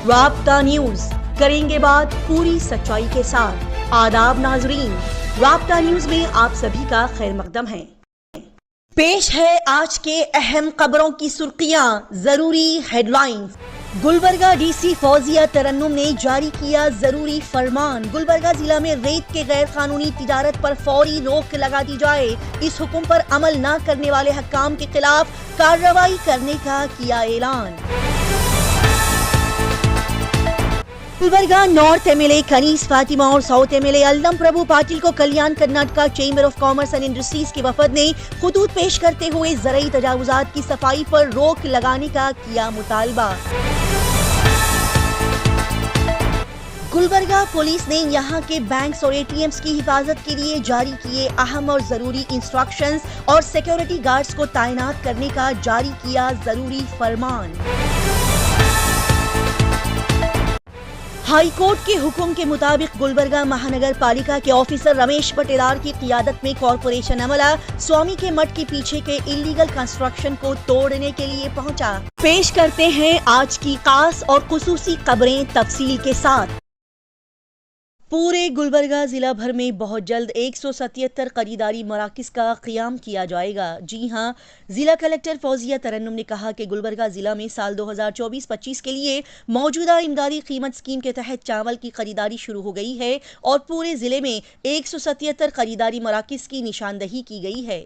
رابطہ نیوز کریں گے بات پوری سچائی کے ساتھ۔ آداب ناظرین، رابطہ نیوز میں آپ سبھی کا خیر مقدم ہے۔ پیش ہے آج کے اہم خبروں کی سرخیاں، ضروری headlines. Gulbarga D C Fouzia Tarannum نے جاری کیا ضروری فرمان، گلبرگہ ضلع میں ریت کے غیر قانونی تجارت پر فوری روک لگا دی جائے، اس حکم پر عمل نہ کرنے والے حکام کے خلاف کارروائی کرنے کا کیا اعلان۔ Gulbarga north M L A Kaneez Fatima اور south M L A Allam Prabhu Patil کو Kalyan Karnataka chamber of commerce and industries کے وفد نے خطوط پیش کرتے ہوئے زرعی تجاوزات کی صفائی پر روک لگانے کا کیا مطالبہ۔ گلبرگہ پولیس نے یہاں کے بینکس اور اے ٹی ایمز کی حفاظت کے لیے جاری کیے اہم اور ضروری انسٹرکشنز اور سیکیورٹی گارڈز کو تعینات کرنے کا جاری کیا ضروری فرمان۔ ہائی کورٹ کے حکم کے مطابق گلبرگہ مہانگر پالیکا کے آفیسر رمیش پٹیدار کی قیادت میں کارپوریشن عملہ سوامی کے مٹھ کے پیچھے کے انلیگل کنسٹرکشن کو توڑنے کے لیے پہنچا۔ پیش کرتے ہیں آج کی خاص اور خصوصی خبریں تفصیل کے ساتھ۔ پورے گلبرگہ ضلع بھر میں بہت جلد 177 خریداری مراکز کا قیام کیا جائے گا۔ جی ہاں، ضلع کلکٹر فوزیہ ترنم نے کہا کہ گلبرگہ ضلع میں سال 2024-25 کے لیے موجودہ امدادی قیمت اسکیم کے تحت چاول کی خریداری شروع ہو گئی ہے اور پورے ضلع میں 177 خریداری مراکز کی نشاندہی کی گئی ہے۔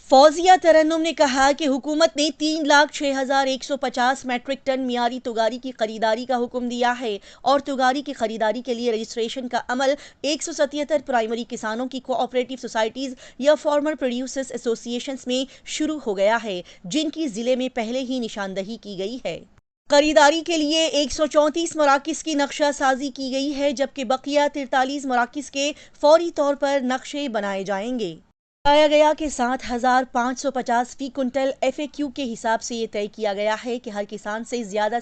فوزیہ ترنم نے کہا کہ حکومت نے 3,06,150 میٹرک ٹن معیاری تگاری کی خریداری کا حکم دیا ہے اور تگاری کی خریداری کے لیے رجسٹریشن کا عمل 177 پرائمری کسانوں کی کوآپریٹو سوسائٹیز یا فارمر پروڈیوسرز ایسوسی ایشنز میں شروع ہو گیا ہے، جن کی ضلع میں پہلے ہی نشاندہی کی گئی ہے۔ خریداری کے لیے 134 مراکز کی نقشہ سازی کی گئی ہے، جبکہ بقیہ 43 مراکز کے فوری طور پر نقشے بنائے جائیں گے۔ بتایا گیا کہ 7,550 فی کنٹل ایف اے کیو کے حساب سے یہ طے کیا گیا ہے کہ ہر کسان سے زیادہ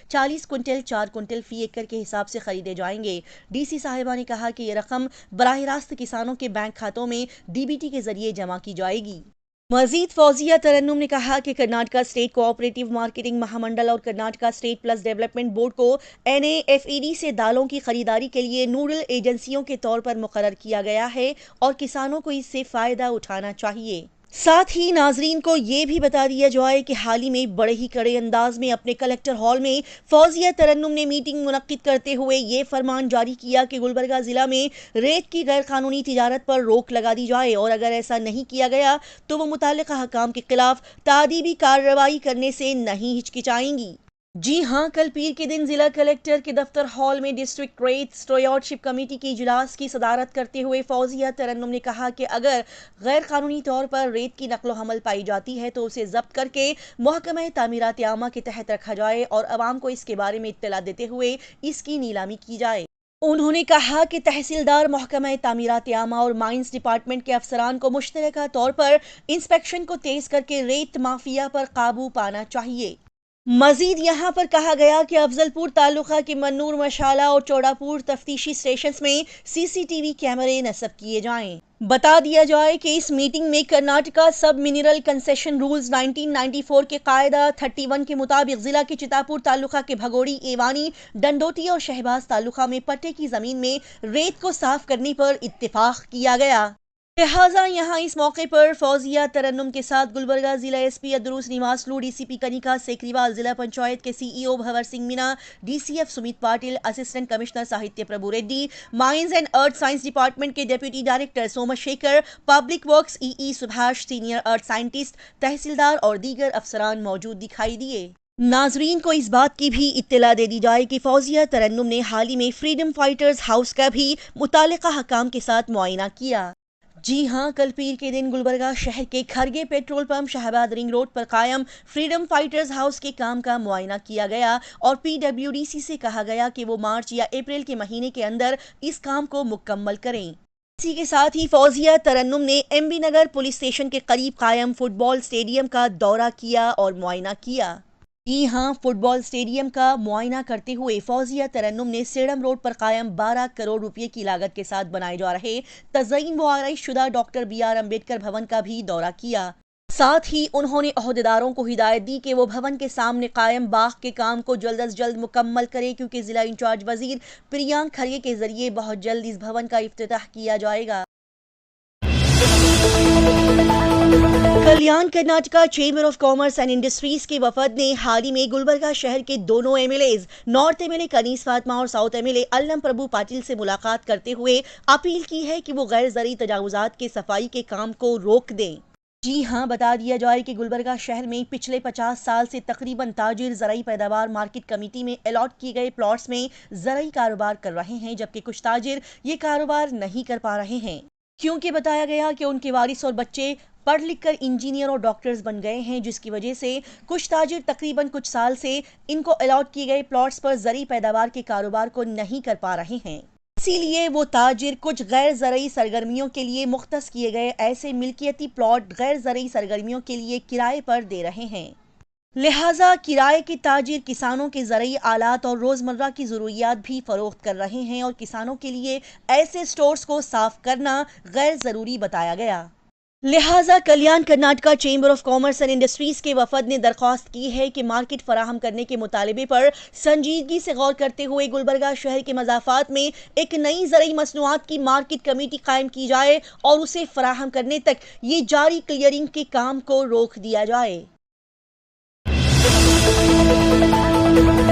40 کنٹل 4 کنٹل فی ایکڑ کے حساب سے خریدے جائیں گے۔ ڈی سی صاحبہ نے کہا کہ یہ رقم براہ راست کسانوں کے بینک کھاتوں میں ڈی بی ٹی کے ذریعے جمع کی جائے گی۔ مزید فوزیہ ترنم نے کہا کہ کرناٹکا اسٹیٹ کوآپریٹو مارکیٹنگ مہامنڈل اور Karnataka state plus development board کو NAFED سے دالوں کی خریداری کے لیے نوڈل ایجنسیوں کے طور پر مقرر کیا گیا ہے اور کسانوں کو اس سے فائدہ اٹھانا چاہیے۔ ساتھ ہی ناظرین کو یہ بھی بتا دیا جائے کہ حال ہی میں بڑے ہی کڑے انداز میں اپنے کلکٹر ہال میں فوزیہ ترنم نے میٹنگ منعقد کرتے ہوئے یہ فرمان جاری کیا کہ گلبرگہ ضلع میں ریت کی غیر قانونی تجارت پر روک لگا دی جائے اور اگر ایسا نہیں کیا گیا تو وہ متعلقہ حکام کے خلاف تادیبی کارروائی کرنے سے نہیں ہچکچائیں گی۔ جی ہاں، کل پیر کے دن ضلع کلکٹر کے دفتر ہال میں ڈسٹرکٹ ریت اسٹیوارڈشپ کمیٹی کی اجلاس کی صدارت کرتے ہوئے فوزیہ ترنم نے کہا کہ اگر غیر قانونی طور پر ریت کی نقل و حمل پائی جاتی ہے تو اسے ضبط کر کے محکمہ تعمیرات عامہ کے تحت رکھا جائے اور عوام کو اس کے بارے میں اطلاع دیتے ہوئے اس کی نیلامی کی جائے۔ انہوں نے کہا کہ تحصیلدار، محکمہ تعمیرات عامہ اور مائنز ڈپارٹمنٹ کے افسران کو مشترکہ طور پر انسپیکشن کو تیز کر کے ریت مافیا پر قابو پانا چاہیے۔ مزید یہاں پر کہا گیا کہ افضل پور تعلقہ کے منور، مشالہ اور چوڑا پور تفتیشی اسٹیشنز میں CCTV کیمرے نصب کیے جائیں۔ بتا دیا جائے کہ اس میٹنگ میں کرناٹکا سب منرل کنسیشن رولز 1994 کے قاعدہ 31 کے مطابق ضلع کے چتاپور تعلقہ کے بھگوڑی، ایوانی، ڈنڈوتی اور شہباز تعلقہ میں پٹے کی زمین میں ریت کو صاف کرنے پر اتفاق کیا گیا۔ لہٰذا یہاں اس موقع پر فوزیہ ترنم کے ساتھ گلبرگہ ضلع ایس پی ادروس نیواسلو، ڈی سی پی کنیکا سیکریوال، ضلع پنچایت کے CEO بھور سنگھ مینا، DCF سمیت Patil, assistant commissioner Sahitya Prabhu ready, mines and earth science department کے ڈپٹی ڈائریکٹر سوم شیکھر، پبلک ورکس سبھاش، سینئر ارتھ سائنٹسٹ، تحصیلدار اور دیگر افسران موجود دکھائی دیے۔ ناظرین کو اس بات کی بھی اطلاع دے دی جائے کہ فوزیہ ترنم نے حال ہی میں فریڈم فائٹرز ہاؤس کا بھی متعلقہ حکام کے ساتھ معائنہ کیا۔ جی ہاں، کل پیر کے دن گلبرگہ شہر کے کھرگے petrol pump, Shahabad ring road پر قائم فریڈم فائٹرز ہاؤس کے کام کا معائنہ کیا گیا اور PWDC سے کہا گیا کہ وہ مارچ یا اپریل کے مہینے کے اندر اس کام کو مکمل کریں۔ اسی کے ساتھ ہی فوزیہ ترنم نے MB نگر پولیس اسٹیشن کے قریب قائم فٹ بال اسٹیڈیم کا دورہ کیا اور معائنہ کیا۔ جی ہاں، فٹ بال اسٹیڈیم کا معائنہ کرتے ہوئے فوزیہ ترنم نے سیڑم روڈ پر قائم 12 کروڑ روپے کی لاگت کے ساتھ بنائے جا رہے تزئین و آرائش شدہ ڈاکٹر BR امبیڈکر بھون کا بھی دورہ کیا۔ साथ ही उन्होंने अहदेदारों को हिदायत दी कि वो भवन के सामने कायम बाग के काम को जल्द अज जल्द मुकम्मल करें, क्योंकि जिला इंचार्ज वजीर प्रियांक खड़गे के जरिए बहुत जल्द इस भवन का इफ्तिताह किया जाएगा। Kalyan Karnataka chamber of commerce and industries के वफद ने हाल ही में गुलबर्गा शहर के दोनों MLAs north MLA Kaneez Fatima और साउथ एमएलए अल्लम प्रभु पाटिल से मुलाकात करते हुए अपील की है कि वो गैर ज़रूरी तजावुजात के सफाई के काम को रोक दें। जी हां, बता दिया जाए कि गुलबर्गा शहर में पिछले 50 साल से तकरीबन ताजिर ज़राई पैदावार मार्केट कमेटी में अलॉट किए गए प्लॉट्स में ज़राई कारोबार कर रहे हैं, जबकि कुछ ताजिर ये कारोबार नहीं कर पा रहे हैं, क्योंकि बताया गया कि उनके वारिस और बच्चे पढ़ लिख कर इंजीनियर और डॉक्टर्स बन गए हैं, जिसकी वजह से कुछ ताजिर तकरीबन कुछ साल से इनको अलॉट किए गए प्लॉट्स पर ज़रूरी पैदावार के कारोबार को नहीं कर पा रहे हैं। इसीलिए वो ताजिर कुछ गैर ज़रूरी सरगर्मियों के लिए मुख्तस किए गए ऐसे मिल्कियती प्लॉट गैर ज़रूरी सरगर्मियों के लिए किराए पर दे रहे हैं। लिहाजा किराए के ताजिर किसानों के ज़रूरी आलात और रोज़मर्रा की ज़रूरियात भी फ़रोख्त कर रहे हैं, और किसानों के लिए ऐसे स्टोर्स को साफ करना गैर ज़रूरी बताया गया। लिहाजा Kalyan Karnataka chamber of commerce and industries के वफद ने दरख्वास्त की है कि मार्केट फराहम करने के मुतालबे पर संजीदगी से गौर करते हुए गुलबर्गा शहर के मज़ाफ़ात में एक नई ज़रूरी मसनूआत की मार्केट कमेटी कायम की जाए और उसे फराहम करने तक ये जारी क्लियरिंग के काम को रोक दिया जाए।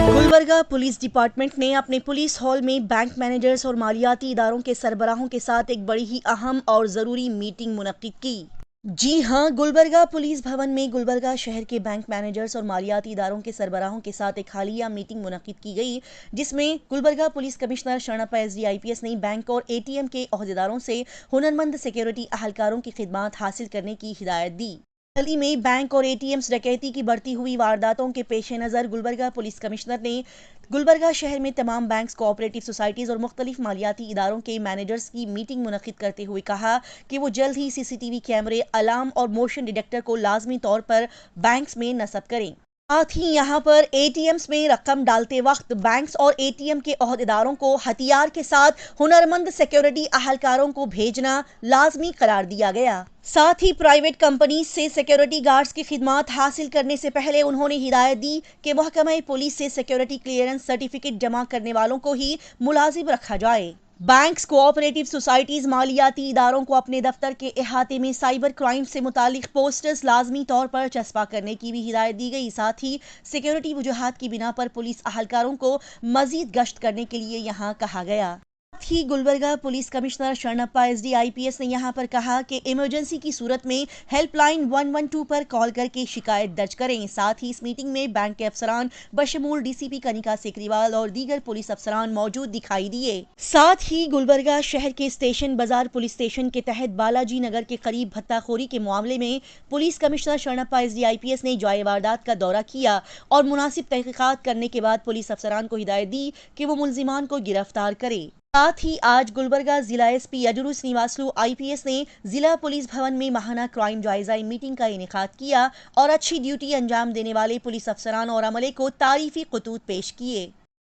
गुलबर्गा पुलिस डिपार्टमेंट ने अपने पुलिस हॉल में बैंक मैनेजर्स और मालियाती इदारों के सरबराहों के साथ एक बड़ी ही अहम और ज़रूरी मीटिंग मुनक्किद की। जी हां, गुलबर्गा पुलिस भवन में गुलबर्गा शहर के बैंक मैनेजर्स और मालियाती इदारों के सरबराहों के साथ एक हालिया मीटिंग मुनक्किद की गई, जिसमें Gulbarga police commissioner Sharanappa SD IPS ने बैंक और एटीएम के अहदेदारों से हुनरमंद सिक्योरिटी अहलकारों की खिदमात हासिल करने की हिदायत दी। हाल ही में बैंक और एटीएम्स डकैती की बढ़ती हुई वारदातों के पेश नज़र गुलबर्गा पुलिस कमिश्नर ने गुलबर्गा शहर में तमाम बैंक्स, कोऑपरेटिव सोसाइटीज़ और मुख्तलिफ मालियाती इदारों के मैनेजर्स की मीटिंग मुनक्किद करते हुए कहा कि वो जल्द ही सीसीटीवी कैमरे, अलार्म और मोशन डिटेक्टर को लाजमी तौर पर बैंक्स में नस्ब करें। साथ ही यहाँ पर एटीएम्स में रकम डालते वक्त बैंक्स और एटीएम के अहदेदारों को हथियार के साथ हुनरमंद सिक्योरिटी अहलकारों को भेजना लाजमी करार दिया गया। साथ ही प्राइवेट कंपनी से सिक्योरिटी गार्ड्स की खिदमात हासिल करने से पहले उन्होंने हिदायत दी कि महकमा पुलिस से सिक्योरिटी क्लियरेंस सर्टिफिकेट जमा करने वालों को ही मुलाजिम रखा जाए। बैंक्स, कोऑपरेटिव सोसाइटीज, मालियाती इदारों को अपने दफ्तर के अहाते में साइबर क्राइम से मुतालिक पोस्टर्स लाजमी तौर पर चस्पा करने की भी हिदायत दी गई। साथ ही सिक्योरिटी वजूहात की बिना पर पुलिस अहलकारों को मजीद गश्त करने के लिए यहाँ कहा गया। साथ ही Gulbarga police commissioner Sharanappa SD IPS ने यहाँ पर कहा कि इमरजेंसी की सूरत में हेल्पलाइन 112 पर कॉल करके शिकायत दर्ज करें। साथ ही इस मीटिंग में बैंक के अफसरान बशमूल डीसीपी कनिका सिकरीवाल और दीगर पुलिस अफसरान मौजूद दिखाई दिए। साथ ही गुलबर्गा शहर के स्टेशन बाजार पुलिस स्टेशन के तहत बालाजी नगर के करीब भत्ताखोरी के मामले में police commissioner Sharanappa SD IPS ने जाए वारदात का दौरा किया और मुनासिब तहकीकात करने के बाद पुलिस अफसरान को हिदायत दी कि वो मुलजिमान को गिरफ्तार करे। साथ ही आज गुलबर्गा जिला एसपी यजुरू श्रीनिवासलू आईपीएस ने जिला पुलिस भवन में माहाना क्राइम जायजा मीटिंग का इनेकाद किया और अच्छी ड्यूटी अंजाम देने वाले पुलिस अफसरान और अमले को तारीफी खतूत पेश किए।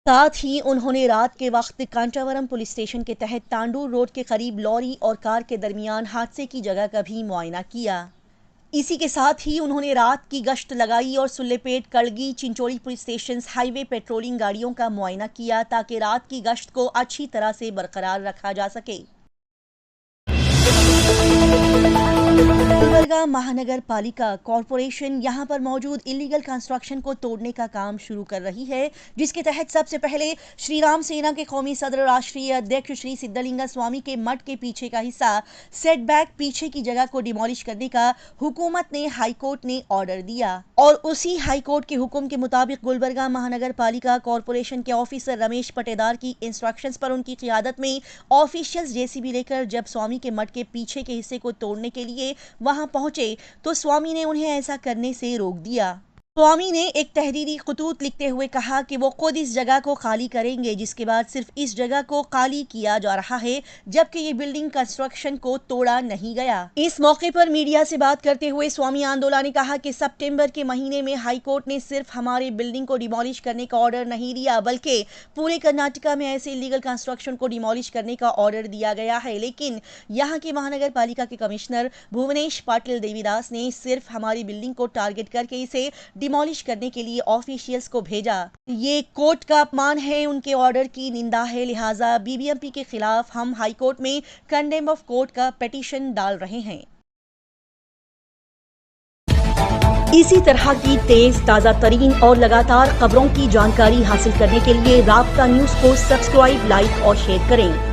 साथ ही उन्होंने रात के वक्त कांचावरम पुलिस स्टेशन के तहत तांडूर रोड के करीब लॉरी और कार के दरमियान हादसे की जगह का भी मुआयना किया। इसी के साथ ही उन्होंने रात की गश्त लगाई और सुल्लेपेट, कड़गी, चिंचोड़ी पुलिस स्टेशन हाईवे पेट्रोलिंग गाड़ियों का मुआयना किया ताकि रात की गश्त को अच्छी तरह से बरकरार रखा जा सके। गुलबर्गा महानगर पालिका कॉरपोरेशन यहाँ पर मौजूद इलीगल कंस्ट्रक्शन को तोड़ने का काम शुरू कर रही है, जिसके तहत सबसे पहले श्री राम सेना के कौमी सदर राष्ट्रीय अध्यक्ष श्री सिद्धलिंगा स्वामी के मठ के पीछे का हिस्सा सेटबैक पीछे की जगह को डिमोलिश करने का हुकूमत ने हाईकोर्ट ने ऑर्डर दिया और उसी हाईकोर्ट के हुक्म के मुताबिक गुलबर्गा महानगर पालिका कॉरपोरेशन के ऑफिसर रमेश पटेदार की इंस्ट्रक्शंस पर उनकी क़ियादत में ऑफिशियल्स जेसीबी लेकर जब स्वामी के मठ के पीछे के हिस्से को तोड़ने के लिए वहां पहुंचे तो स्वामी ने उन्हें ऐसा करने से रोक दिया। स्वामी ने एक तहरीरी खतूत लिखते हुए कहा कि वो खुद इस जगह को खाली करेंगे, जिसके बाद सिर्फ इस जगह को खाली किया जा रहा है, जबकि ये बिल्डिंग कंस्ट्रक्शन को तोड़ा नहीं गया। इस मौके पर मीडिया से बात करते हुए स्वामी आंदोला ने कहा कि सितंबर के महीने में हाई कोर्ट ने सिर्फ हमारे बिल्डिंग को डिमोलिश करने का ऑर्डर नहीं दिया, बल्कि पूरे कर्नाटका में ऐसे इलीगल कंस्ट्रक्शन को डिमोलिश करने का ऑर्डर दिया गया है। लेकिन यहाँ के महानगर पालिका के कमिश्नर भुवनेश पाटिल देवीदास ने सिर्फ हमारी बिल्डिंग को टारगेट करके इसे डिमोलिश करने के लिए ऑफिशियल्स को भेजा। ये कोर्ट का अपमान है, उनके ऑर्डर की निंदा है, लिहाजा बीबीएमपी के खिलाफ हम हाई कोर्ट में कंडेम ऑफ कोर्ट का पिटीशन डाल रहे हैं। इसी तरह की तेज, ताज़ा तरीन और लगातार खबरों की जानकारी हासिल करने के लिए राब्ता न्यूज़ को सब्सक्राइब, लाइक और शेयर करें।